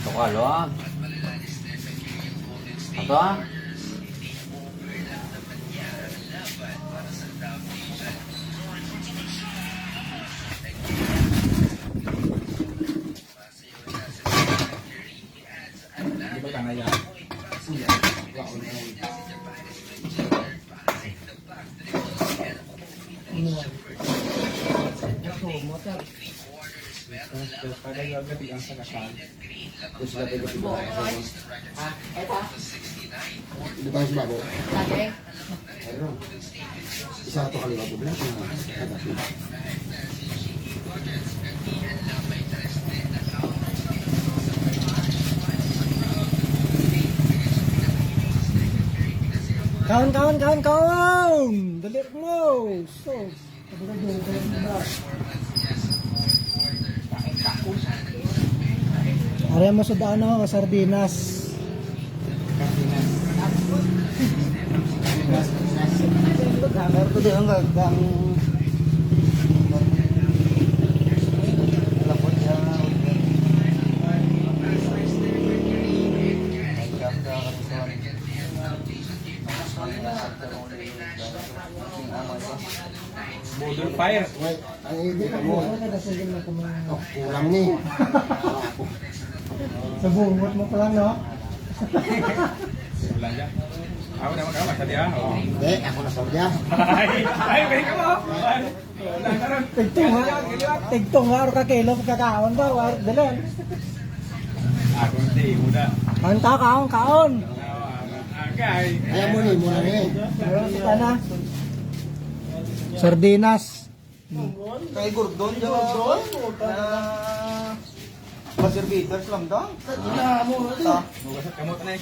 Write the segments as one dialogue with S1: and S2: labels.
S1: Tukalo ah. Ito ah.
S2: Di ba kaya? Kada yung gabi ang sa kasal. Terus gabi gabi ba?
S3: Ah, ito.
S2: Di ba si Babo?
S3: Lagi.
S2: Ayun. Isa to kaliwa po bilang.
S4: Kawan! Dalit mo! So, Are mo sa daan ako, sardinas. Meron ko din ang gagang
S2: Model fire. Wait, ang ibig mo. Kulang ni.
S4: sa bungot mo pa lang, no?
S2: Belanja. Ako naman ka tadi ah.
S4: Hindi, ako na sorya.
S2: Ay, balik ka mo.
S4: Tigtong nga, ka kilo, pagkakaon ba? Dalan.
S2: Ako hindi, muda.
S4: Kaon.
S2: Agay.
S4: Ayaw mo ni, muna ni. Meron kita na. Sardinas.
S5: Kay Gordon dyan. Maservitors lang daw.
S2: Bugasat kamot na eh.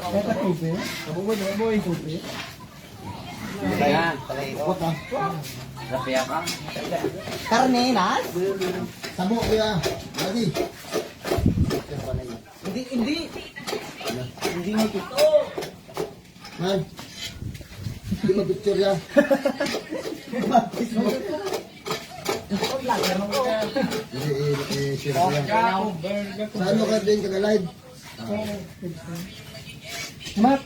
S4: Kaya tupi.
S2: Kabugod na boy.
S1: Yan.
S4: Ikot ha.
S1: Rapia ka.
S3: Carnenas?
S2: Sabo kuya. Lagi.
S5: Hindi mo ito.
S2: Man. Hindi mag-picture ya. Share ko yan. Sa ano ka din kaka-live?
S4: Mat.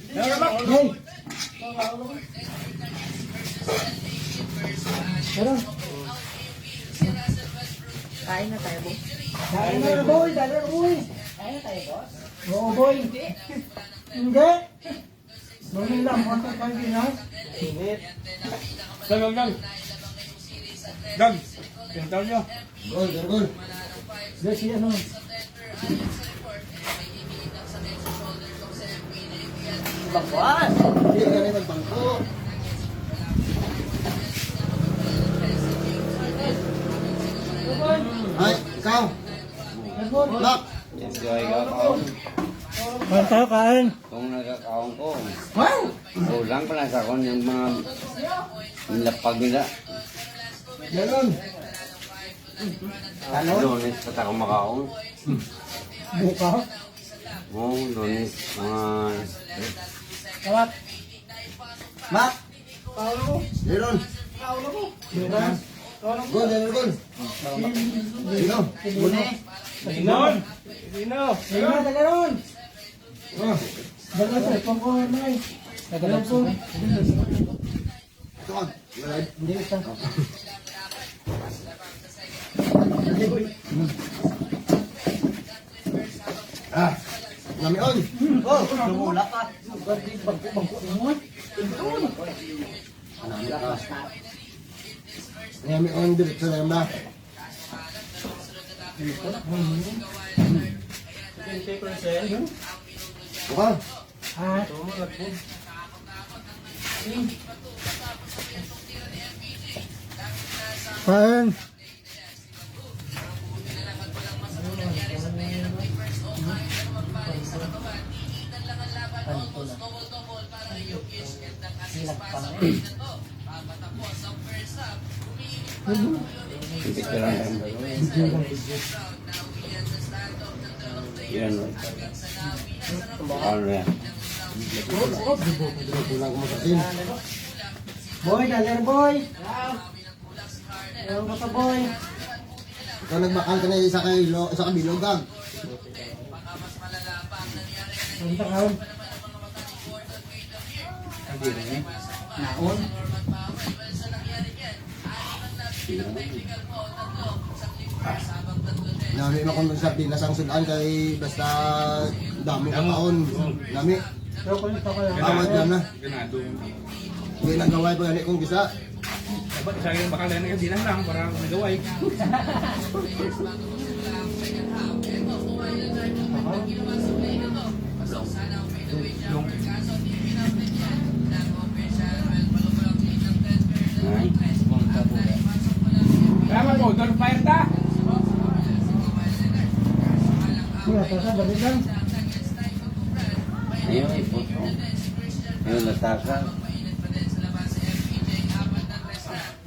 S4: Hey. Meron.
S3: Kain na tayo, boy.
S4: Dali na boy.
S3: Kain na tayo, boss.
S4: Oo boy. Hindi. Boy lang, kontak pa din ha.
S2: Gang. Gang. Pintaw nyo. Gol.
S4: Kasi ano.
S3: Bakwan.
S2: Hindi ka rin magbangko. Ay, ikaw. Lock.
S1: Enjoy ka kaon.
S4: Kanta kain.
S1: Kung nagkakaon ko.
S4: Wow.
S1: Kulang pa lang sa kon yung mga nilapag nila.
S2: Ganon.
S1: Lunes pa ako makaon.
S4: Buka.
S1: Oo, lunes. Mga...
S4: Kawat.
S5: Mak.
S2: Meron.
S4: Buka.
S2: Gol. Sino?
S4: Linon. Linon, tagaron.
S2: Oh,
S4: Dala sa pangkuhan na eh. Tagalan po.
S2: ito ka. Live.
S4: Hindi ito.
S2: Ah, nami on.
S5: Oh, lumula ka.
S2: Nami on direct sa lema. Buka.
S4: Ah. Kain.
S1: Picture lang yan. Yan. Ano yan?
S2: Kulang ko masasin.
S4: Boy, daler boy. Ayaw mo sa boy.
S5: Ikaw nagbakal ka na isa ka bilog gag.
S4: Ang takawin.
S2: Hindi rin eh.
S3: Naon.
S5: Nami mo kung sa pilas ang sudan kay basta dami ka taon. Nami.
S4: Pero kung ito kayo.
S5: Awad lang na.
S2: Ganado.
S5: Hindi nagaway pa gani kung gisa.
S2: Dapat isa yung bakal na yung dinan lang para nagaway. Yung
S1: Ay, bangka po.
S2: Tama po, doon fire ta.
S4: Kuya, tasa, balik lang.
S1: Ayun, ipot ko. Ayun, nataka.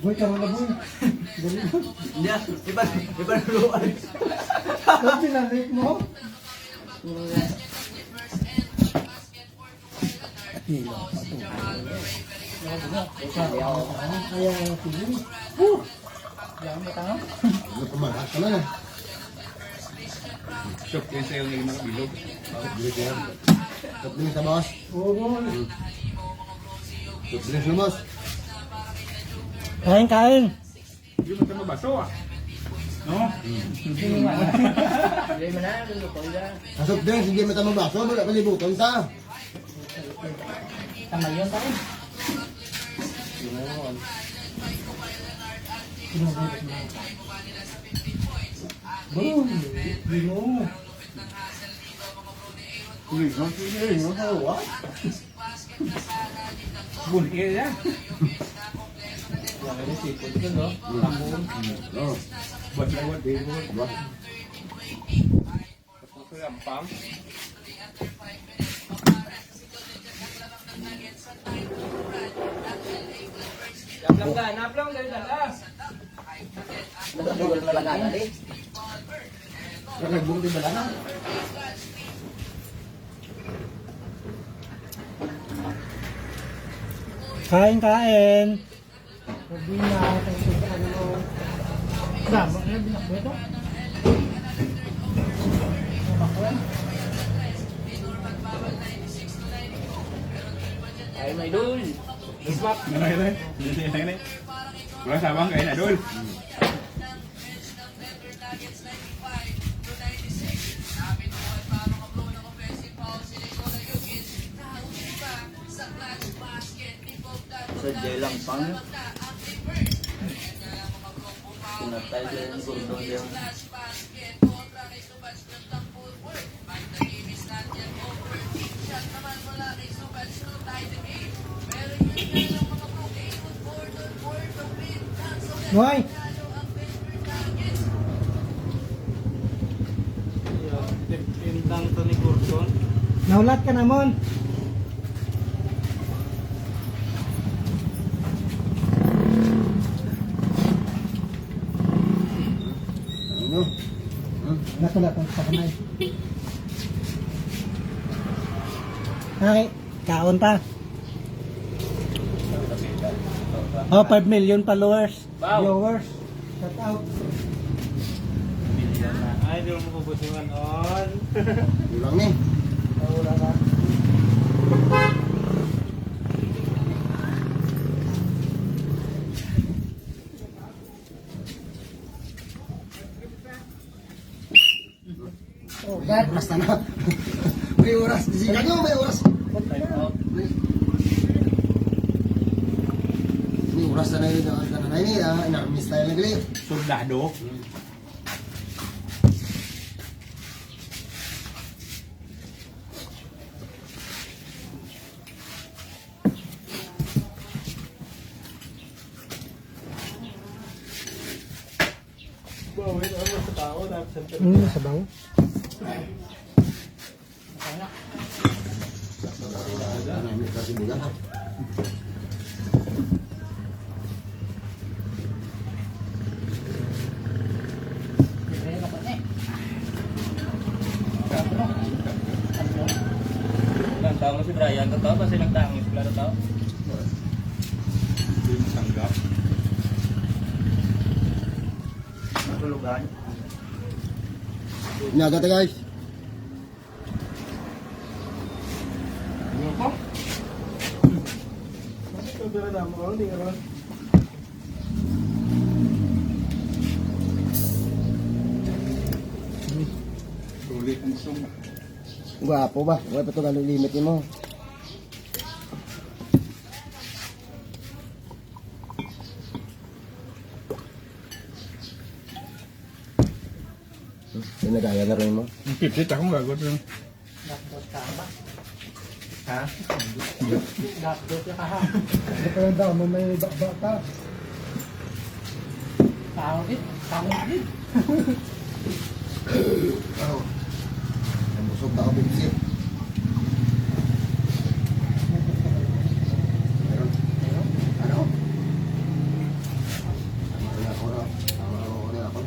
S4: Boy, tama na boy. Dali lang.
S5: Iba luan.
S4: Ba't pinalik mo? Ayaw, sige.
S3: Lang mo tango.
S5: Ano pumalat ka na.
S2: Shop yung sa'yo ng nakabilog.
S5: Top din sa boss.
S4: Oo, boy.
S5: Top din sa boss.
S4: Kain, kain.
S2: Hindi mo ito mabaso ah. No?
S3: Hindi mo na, luluto yan.
S5: Sa top din, hindi mo tama baso. Wala kalibutan ta.
S3: Tama yun tayo.
S4: Boy, bino.
S2: Bunyi yan.
S5: Oh.
S2: Buat lewat di bawah. Gampang. Naplang dari dalam.
S3: Nagkagul talaga na rin.
S5: Nagbunti ba lang?
S4: Kain, kain. Sabi na, tayo sa ano. Dama, ano binakbo ito?
S3: Ay, may dul.
S2: Smart. Mana itu? Ini. Kurang sabang kayak nak dul.
S3: Sadya lang pang. Pinatay ko yung gurdon yung.
S4: Boy,
S2: Tintang to ni Gordon.
S4: naulat ka namon.
S5: Ano?
S4: Natulat ang sa kamay. Okay, kaon ta. Oh, 5 million followers. Viewers. Shout out.
S2: Ay, di mo kubusungan on.
S5: Ulang ni.
S4: Wala na. Oh, God.
S5: Basta na. May oras. Sige nyo, may oras. May oras na yun. Inarmis tayo nagli.
S2: Soldado.
S4: Sabaw.
S5: Kasi bulan ha.
S3: Ilang taon mo si Brian? Totoo ba silang tangis? Wala totoo?
S2: Tanggap.
S3: Tugan.
S5: Inyaga tayo guys.
S2: Sulit ang sum.
S5: Gwapo ba? Wala pa ito gano'ng limit mo. Pinagaya na rin mo.
S2: Ang pipit akong gagot lang.
S4: Lapdos ka ba?
S2: Ha?
S4: Lapdos ka ha. Hindi pa yung daw mo may bakba ka. Tawagit. Tawagit.
S5: Ang busog na ako bibisip. Meron? Ano? Ano ako na? Ano ako?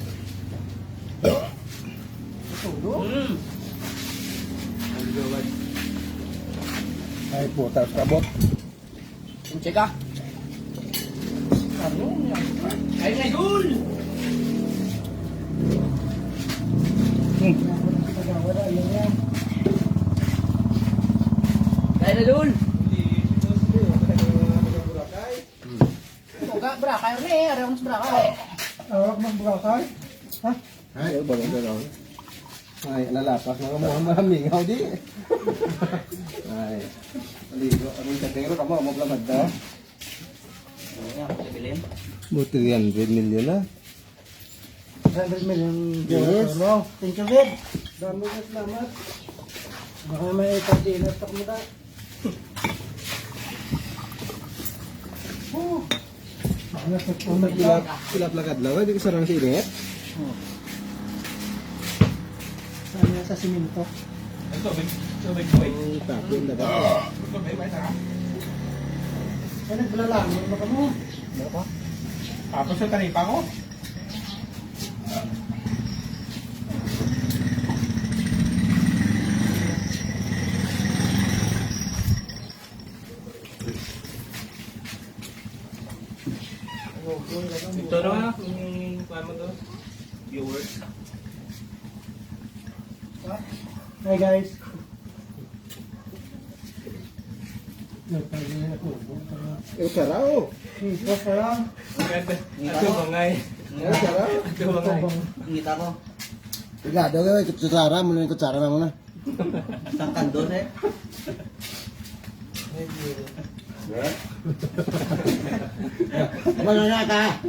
S2: Ay puta, kabot.
S3: Check ka.
S4: Ano yan?
S3: Ay, may idol!
S4: Wala yun yan.
S3: Kaya na idol! Tuga, bra, kayo rin eh. Araw mas bra ka eh.
S4: Awak ng burakay. Ha?
S5: Ay, balong gano'n. Ay, lalapas mga mukhang mamingaw di. Ay, aligo. Anong katero ka mo? Mablamad na.
S3: Ayan, sibilin.
S5: Buti 300 million na.
S4: 100 million
S5: Yes.
S4: mo. Thank you, Vid. Dami na salamat. Baka may pag-dinner pa mo na. Ano sa puno
S5: Kilap lagad lang. Hindi ko sarang sinit.
S4: Sana sa siminto.
S2: Ito, tubig boy.
S5: Ang tapin lagad.
S2: Tubig boy, tara.
S4: Ay, naglalangon mo ka mo.
S2: Tapos yung taripa ko. Ito na yung kuha mo to. Viewers.
S4: Hi guys.
S5: Eh, sarao.
S4: Ito ka lang.
S2: Ito bangay.
S5: Eh, sarao.
S2: Ito bangay.
S3: Ngita ko.
S5: Igado ka, kutsara. Muna yung kutsara na muna.
S3: Isang kandon eh.
S5: Wala na ka.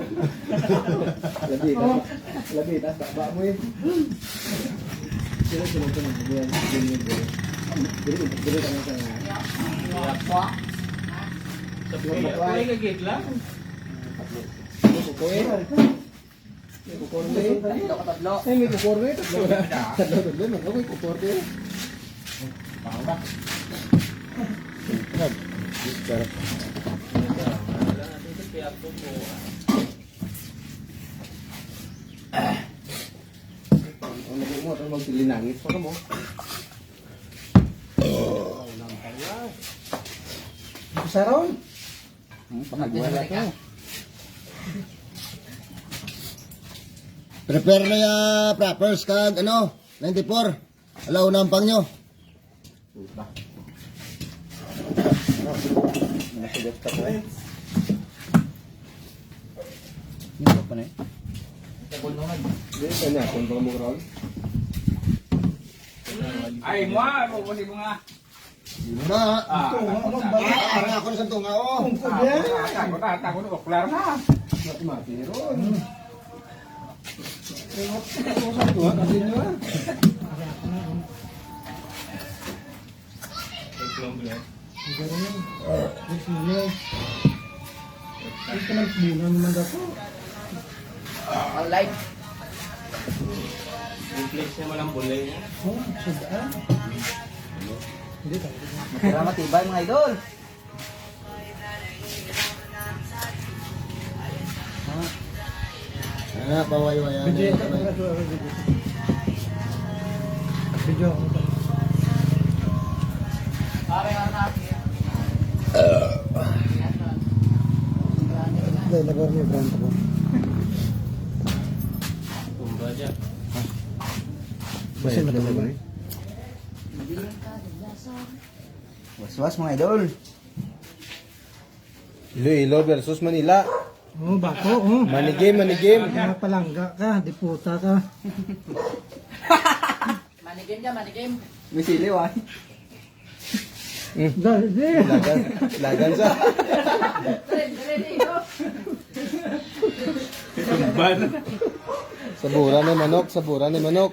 S5: Labitas. Labitas. Takba mo yun. Sino ko nang bubuyan? Dili ka na sa
S2: Ay, kagit lang.
S5: kukuin. May kukurne.
S3: Tatlo ka tatlo.
S5: Ay, may kukurne. Tatlo. May kukurne. Pangak. Sarap. Ang naging mo, ito magsilinangit pa ka mo.
S4: Isa ron.
S5: Panagwala ka. Prepare na ya, preppers kag ano, 94. Alaw na ang pang nyo.
S1: Nasugot ka po.
S5: Hindi pa na eh.
S1: Hindi ka niya. Kung baka mo roll.
S2: Ay, mua! Pupusi mo nga.
S5: Hindi mo na. Parang ako na sa tunga, oh.
S2: Takot na. Okular na.
S5: Mati-mati ron. Ako sa tunga, kasi nyo ah.
S4: Gano'n yun. Sino? Ay, ka ng bulan naman ako.
S3: Ang live.
S2: Reflex naman ang bulay niya.
S4: Oh, sadaan. Hindi tayo.
S3: Masira matibay mga idol.
S5: Ano, paway-wayan.
S4: Video ka na ito. Video ako.
S3: Pare nga natin.
S4: Dahil nagawin yung brand ko. Kasi matulog.
S3: Was-was mga idol.
S5: Iloilo versus Manila.
S4: Oh, bako, oh.
S5: Manigim, manigim.
S4: Mga palangga ka, diputa ka.
S3: Manigim ka, manigim. May siliw ah.
S4: Dali.
S5: Lagan sa.
S2: Tumban.
S5: Sabura ni manok, sabura ni manok.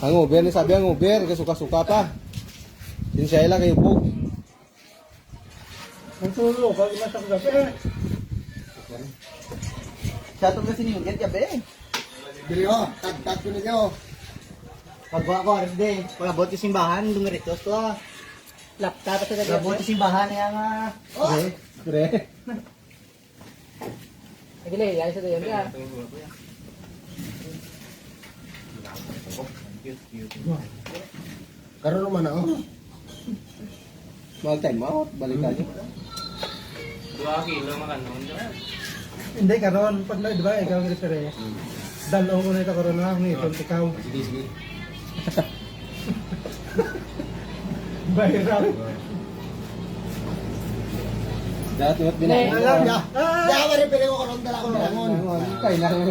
S5: Ang uber ni sabi ang uber, kasuka-suka pa. Sinsya lang kayo po.
S4: Ang tulo, pag masak gabi.
S3: Sa itong kasi niyugit ka be.
S5: Dili ho, tag-tag ko ninyo.
S3: Pagwa ko, Arde. Pagabot yung simbahan, lumiritos ko ah. Laptop sa gabi. Pagabot yung simbahan niya nga.
S5: Pre.
S3: Nagili, ayos sa dayon ka.
S5: Karon naman ako. Mag-time out, balik tayo.
S2: 2 kilo makanon.
S4: Hindi, karon. Pag na, di ba, ikaw ang repere. Dalawang ko na ito karon na, ngipon, ikaw. Bayram.
S5: Dahil tuwat binayang.
S4: Alam niya.
S5: Dahil ka rin pili ko karon dala ko langon. Kaya na rin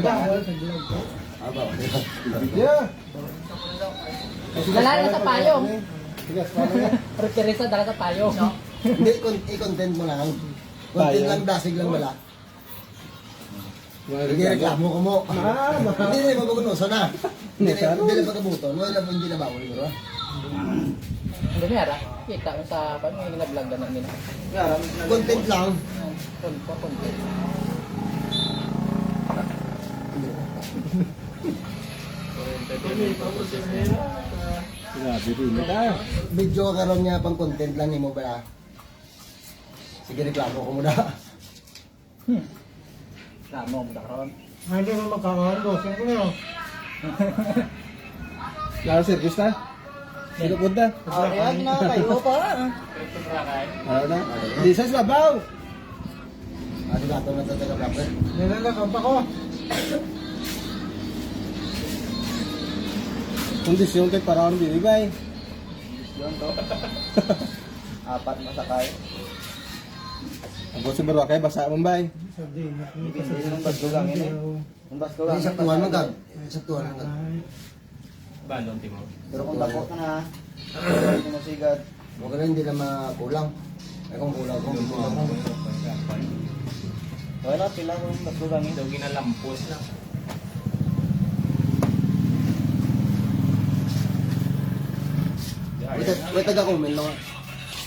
S5: Yeah.
S3: Dala na sa payong.
S5: Sige, paano yan?
S3: Referensa dala sa payong.
S6: Hindi, i-content mo lang. Content lang, dasig lang wala. Hindi reklamo ko mo. Hindi na magugunoso na. Hindi na pagkabuton. Wala po hindi na bawal mo.
S3: Hindi niya ra. Kita mo sa pag may nag-vlog na nila.
S6: Content lang.
S3: Content.
S5: Grabe rin na.
S6: Video ka karon niya pang content lang ni mo ba? Sige, reklamo ko muna.
S3: Ramo mo daron.
S4: Hindi mo magkakaroon, bossing ko na.
S5: Lalo service na? Sino punta?
S3: Ayan na kayo pa.
S5: Ano na? Di sa sabaw!
S6: Ano gato na sa taga-vlogger?
S4: Nilalakam pa ko.
S5: Kondisyon kay para akong bibigay.
S3: Yun to. 4 masakay.
S5: Ang gusto mo kay basa mo bay.
S4: Sabi,
S3: Hindi nung basko lang yun eh. Yung basko lang.
S6: Hindi saktuhan mo gag. Saktuhan mo gag.
S2: Balon timo.
S3: Pero kung dako ka na, hindi mo sigad.
S6: Huwag ka na hindi na makulang. Ay kung kulang ko.
S3: Wala, pila ko yung basko lang yun.
S2: Daw ginalampos na.
S6: Wait, taga-comment lang.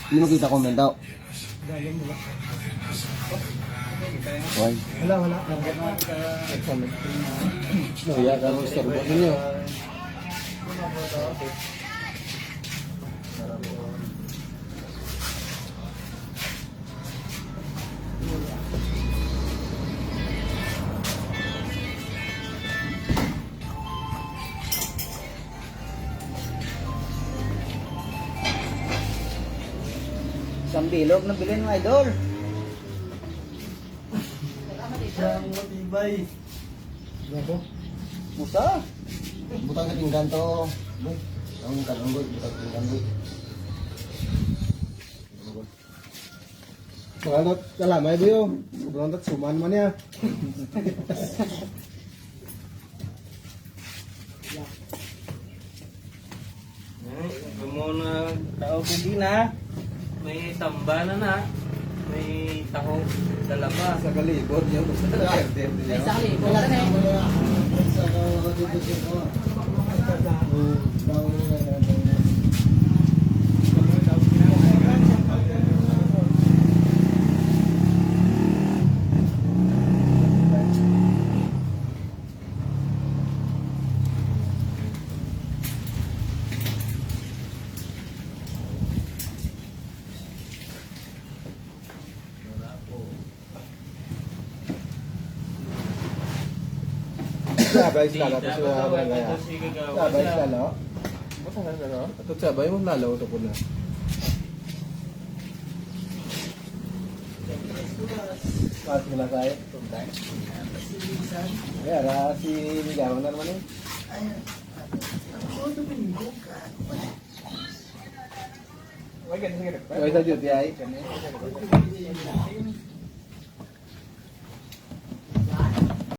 S6: Hindi mo kita comment daw.
S5: Why?
S4: wala.
S5: No, ya ka mo store mo ninyo.
S3: Isang bilog na bilhin mo, idol. Musa.
S6: Butang ka pinggan to. Boy. Ang kalunggoy, butang pinggan boy.
S5: Mga kalamay ba yun? Sobrang tat suman man ya.
S2: Gumuna tao kubi na. May tambana na. May taho dalawa.
S5: Sa kalibot niyo.
S3: May isang libo ka na eh.
S5: Sabay sila tapos yung barangay. Sabay sila no? At sabay mo lalaw to po na. Pas mula saya. Ya, si Ligawan na naman eh. Ay, sa duty ay.